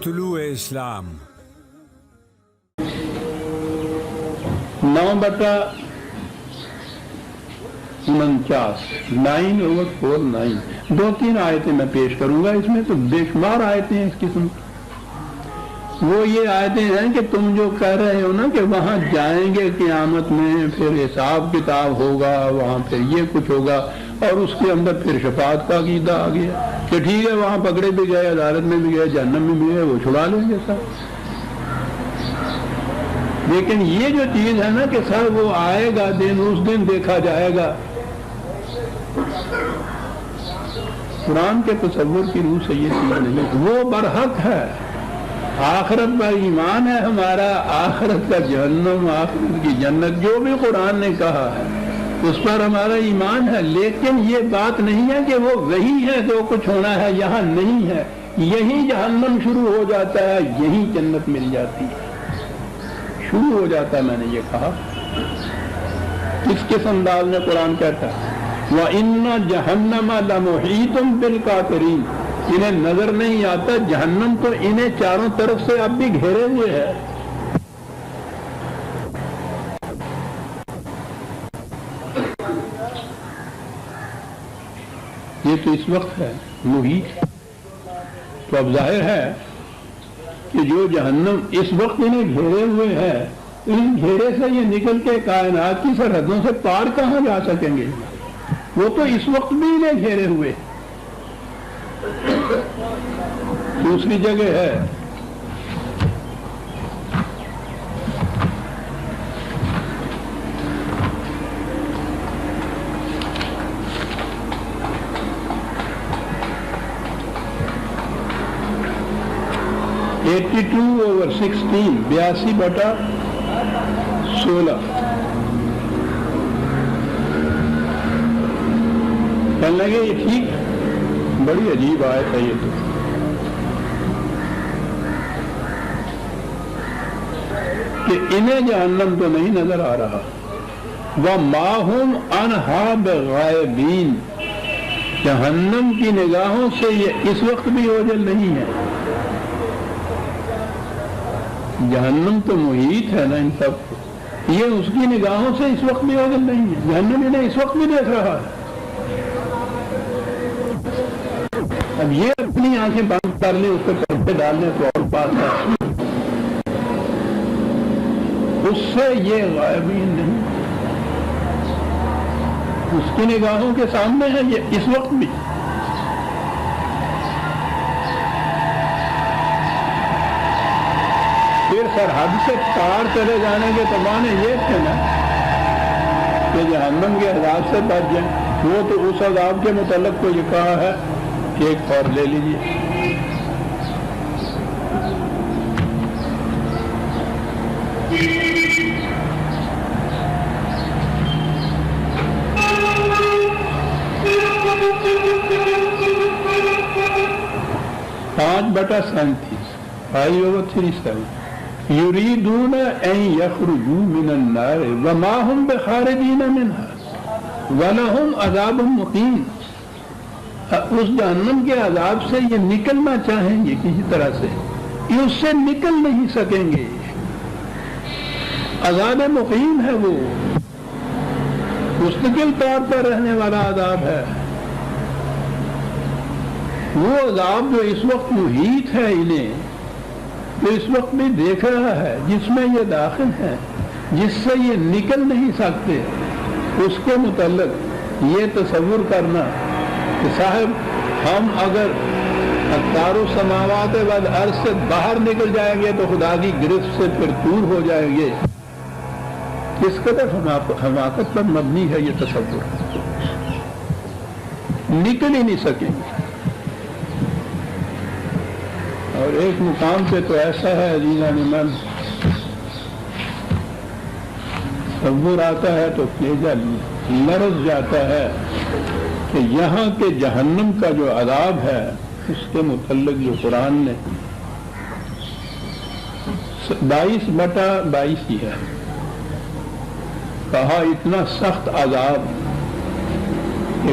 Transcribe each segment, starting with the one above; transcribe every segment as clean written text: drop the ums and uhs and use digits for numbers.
طلوع اسلام 9/49 9/49 2-3 آیتیں میں پیش کروں گا. اس میں تو بے شمار آیتیں ہیں اس قسم. وہ یہ آیتیں ہیں کہ تم جو کہہ رہے ہو نا کہ وہاں جائیں گے قیامت میں, پھر حساب کتاب ہوگا, وہاں پھر یہ کچھ ہوگا, اور اس کے اندر پھر شفاعت کا عقیدہ آ گیا کہ ٹھیک ہے وہاں پکڑے بھی گئے, عدالت میں بھی گئے, جہنم میں بھی گئے, وہ چھڑا لیں گے سب. لیکن یہ جو چیز ہے نا کہ سر وہ آئے گا دن, اس دن دیکھا جائے گا, قرآن کے تصور کی روح سے یہ چیز نہیں. وہ برحق ہے. آخرت پر ایمان ہے ہمارا, آخرت کا جہنم, آخرت کی جنت, جو بھی قرآن نے کہا ہے اس پر ہمارا ایمان ہے. لیکن یہ بات نہیں ہے کہ وہ وہی ہے جو کچھ ہونا ہے, یہاں نہیں ہے. یہیں جہنم شروع ہو جاتا ہے, یہیں جنت مل جاتی ہے, شروع ہو جاتا ہے. میں نے یہ کہا کس کس انداز میں قرآن کہتا ہے وَإِنَّ جَهَنَّمَ لَمُحِيطٌ بِالْكَافِرِينَ. انہیں نظر نہیں آتا جہنم تو انہیں چاروں طرف سے اب بھی گھیرے ہوئے ہے. یہ تو اس وقت ہے محیط. تو اب ظاہر ہے کہ جو جہنم اس وقت انہیں گھیرے ہوئے ہے, اس گھیرے سے یہ نکل کے کائنات کی سرحدوں سے پار کہاں جا سکیں گے؟ وہ تو اس وقت بھی انہیں گھیرے ہوئے. دوسری جگہ ہے (82/16) 82/16 کہنے لگے یہ ٹھیک, بڑی عجیب آیت ہے یہ تو. کہ انہیں جہنم تو نہیں نظر آ رہا. وَمَا هُمْ عَنْهَا بِغَائِبِينَ. جہنم کی نگاہوں سے یہ اس وقت بھی اوجھل نہیں ہے. جہنم تو محیط ہے نا ان سب, یہ اس کی نگاہوں سے اس وقت بھی اوجھل نہیں ہے. جہنم انہیں اس وقت بھی دیکھ رہا ہے. اب یہ اپنی آنکھیں بند کر لیں, اس پہ پردے ڈال لیں تو اور بات ہے. اس سے یہ غائبین نہیں, اس کی نگاہوں کے سامنے ہے یہ اس وقت بھی. پھر سرحد سے پار چلے جانے کے تمانے یہ تھے نا کہ جہنم کے عذاب سے بچ جائیں. وہ تو اس عذاب کے متعلق کو یہ کہا ہے کہ ایک اور لے لیجیے. یریدون ان یخرجوا من النار وما هم بخارجین منها ولہم عذاب مقیم. اس جہنم کے عذاب سے یہ نکلنا چاہیں گے کسی طرح سے, یہ اس سے نکل نہیں سکیں گے. عذاب مقیم ہے, وہ مستقل طور پر رہنے والا عذاب ہے. وہ عذاب جو اس وقت محیط ہے انہیں, جو اس وقت بھی دیکھ رہا ہے, جس میں یہ داخل ہے, جس سے یہ نکل نہیں سکتے, اس کے متعلق یہ تصور کرنا کہ صاحب ہم اگر اقطار السماوات والارض سے باہر نکل جائیں گے تو خدا کی گرفت سے پھر دور ہو جائیں گے, کس قدر حماقت پر مبنی ہے یہ تصور. نکل ہی نہیں سکیں گے. اور ایک مقام پہ تو ایسا ہے عزیزان من, تصور آتا ہے تو کلیجہ لرز جاتا ہے کہ یہاں کے جہنم کا جو عذاب ہے اس کے متعلق جو قرآن نے 22/22 ہی ہے کہا, اتنا سخت عذاب کہ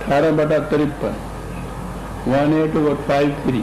18/53 18/53